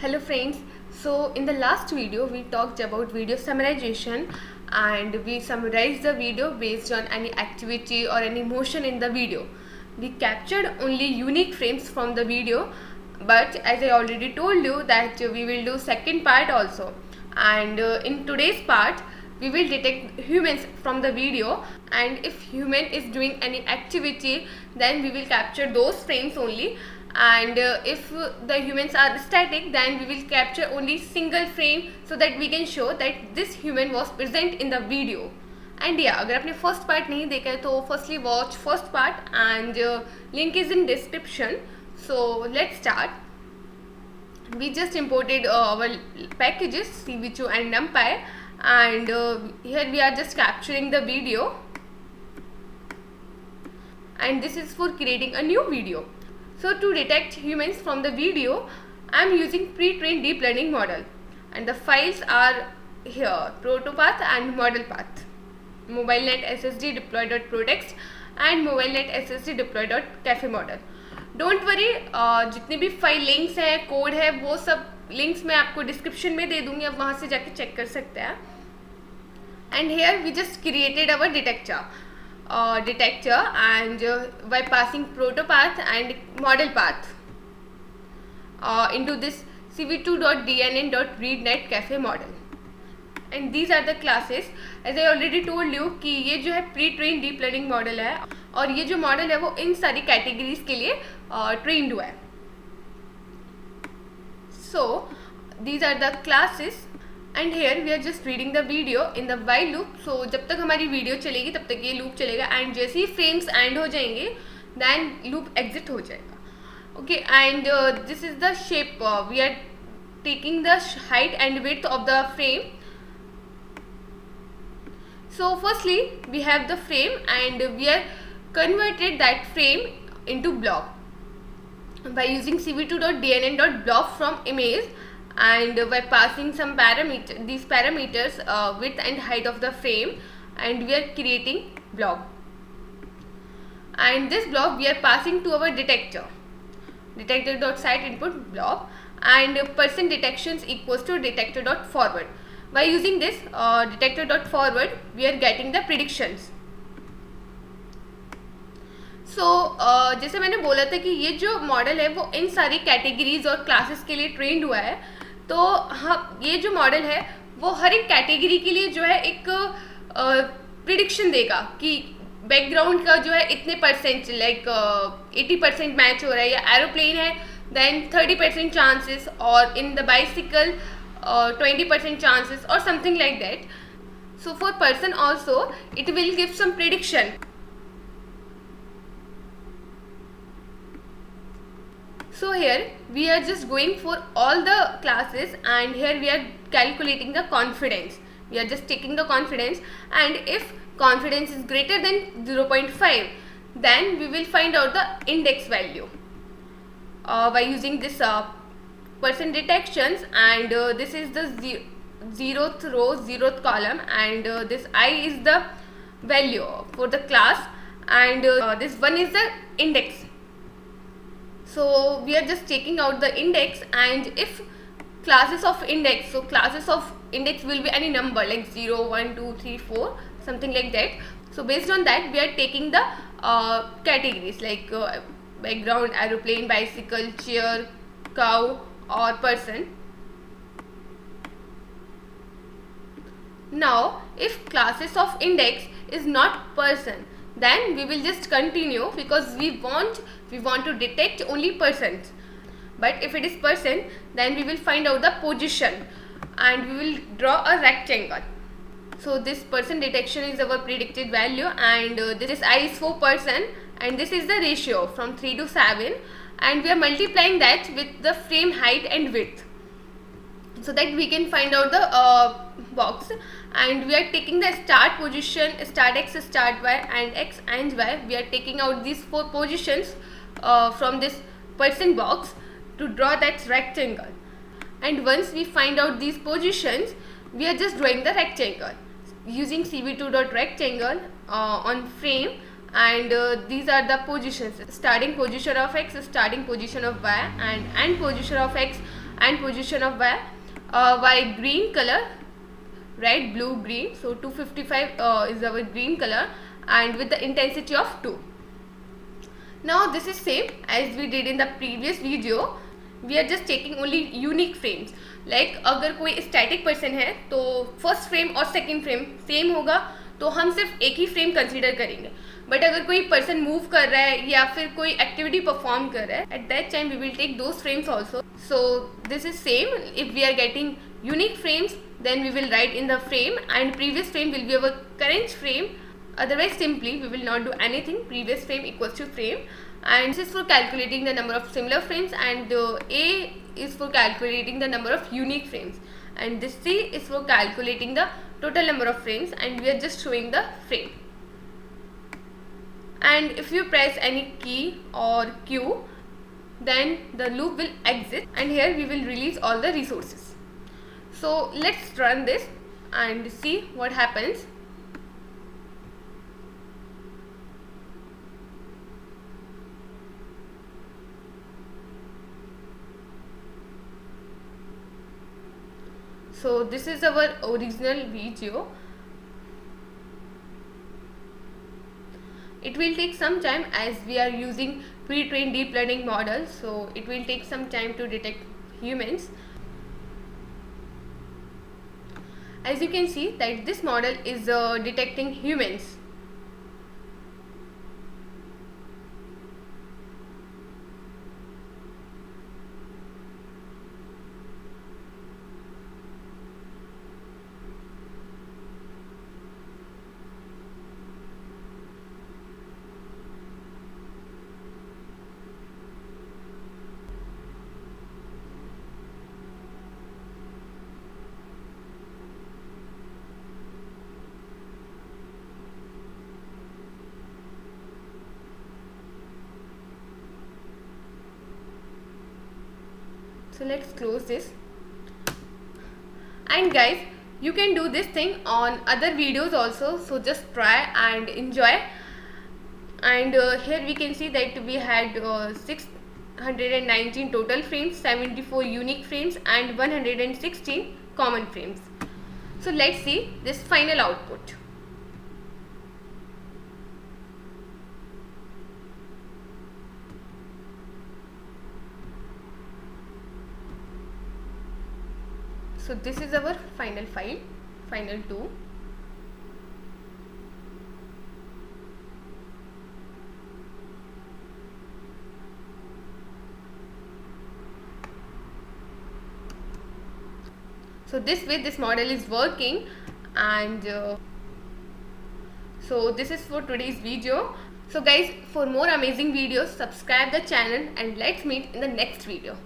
Hello friends, so in the last video we talked about video summarization and we summarized the video based on any activity or any motion in the video. We captured only unique frames from the video, but as I already told you that we will do second part also, and in today's part we will detect humans from the video, and if human is doing any activity then we will capture those frames only, and if the humans are static then we will capture only single frame so that we can show that this human was present in the video. And yeah, अगर आपने first part नहीं देखा है तो firstly watch first part and link is in description. So let's start. We just imported our packages CV2 and NumPy, and here we are just capturing the video, and this is for creating a new video. So to detect humans from the video, I am using pre-trained deep learning model, and the files are here: protopath and model path, mobilenet ssd deploy.protext and mobilenet ssd deploy.cafe model. Don't worry, जितने भी file links हैं, code है, वो सब links मैं आपको description में दे दूंगी, आप वहाँ से जाके चेक कर सकते हैं. And here we just created our detector and by passing protopath and model path into this cv2.dnn.readnet cafe model. And these are the classes. As I already told you कि ये जो है pre train deep learning model है, और ये जो model है वो इन सारी कैटेगरीज के लिए ट्रेंड हुआ है. So these are the classes, and here we are just reading the video in the while loop. So जब तक हमारी वीडियो चलेगी तब तक ये लूप चलेगा, एंड जैसे ही फ्रेम्स एंड हो जाएंगे देन लूप एग्जिट हो जाएगा. Okay, and this is the shape. We are taking the height and width of the frame. So firstly we have the frame and we are converted that frame into blob by using cv2.dnn.blob from image, and by passing some these parameters, width and height of the frame, and we are creating blob. And this blob we are passing to our detector.set input blob, and percent detections equals to detector.forward. By using this detector.forward we are getting the predictions. So जैसे मैंने बोला था कि ये जो model है वो इन सारी कैटेगरीज और क्लासेस के लिए ट्रेंड हुआ है, तो हम ये जो मॉडल है वो हर एक कैटेगरी के लिए जो है एक प्रिडिक्शन देगा कि बैकग्राउंड का जो है इतने परसेंट, लाइक 80% मैच हो रहा है, या एरोप्लेन है देन 30% चांसेस, और in the bicycle 20% chances or something like that. So for person also it will give some prediction. So here we are just going for all the classes, and here we are calculating the confidence. We are just taking the confidence, and if confidence is greater than 0.5 then we will find out the index value by using this percent detections, and this is the zeroth row, zeroth column, and this I is the value for the class, and this one is the index. So we are just taking out the index, and if classes of index, so classes of index will be any number like 0, 1, 2, 3, 4, something like that. So based on that we are taking the categories like background, aeroplane, bicycle, chair, cow or person. Now if classes of index is not person then we will just continue, because we want to detect only persons. But if it is person then we will find out the position, and we will draw a rectangle. So this person detection is our predicted value, and this I is for person, and this is the ratio from 3 to 7, and we are multiplying that with the frame height and width so that we can find out the box. And we are taking the start position, start x, start y, and x and y. We are taking out these 4 positions from this person box to draw that rectangle. And once we find out these positions we are just drawing the rectangle using cv2.rectangle on frame, and these are the positions: starting position of x, starting position of y, and end position of x, and position of y green color, red, blue, green. So 255 is our green color and with the intensity of 2. Now this is same as we did in the previous video. We are just taking only unique frames. Like अगर कोई static person है तो first frame और second frame same होगा, तो हम सिर्फ एक ही frame consider करेंगे. बट अगर कोई person move कर रहा है या फिर कोई activity perform कर रहा है, at that time we will take those frames also. So this is same. If we are getting unique frames, then we will write in the frame, and previous frame will be our current frame. Otherwise simply we will not do anything. Previous frame equals to frame, and this is for calculating the number of similar frames, and A is for calculating the number of unique frames, and this C is for calculating the total number of frames, and we are just showing the frame. And if you press any key or Q, then the loop will exit, and here we will release all the resources. So let's run this and see what happens. So this is our original video. It will take some time as we are using pre-trained deep learning models, so it will take some time to detect humans. As you can see that this model is detecting humans. So let's close this. And guys, you can do this thing on other videos also, so just try and enjoy. And here we can see that we had 619 total frames, 74 unique frames, and 116 common frames. So let's see this final output. So this is our final file, final 2. So this way this model is working, and so this is for today's video. So guys, for more amazing videos, subscribe the channel, and let's meet in the next video.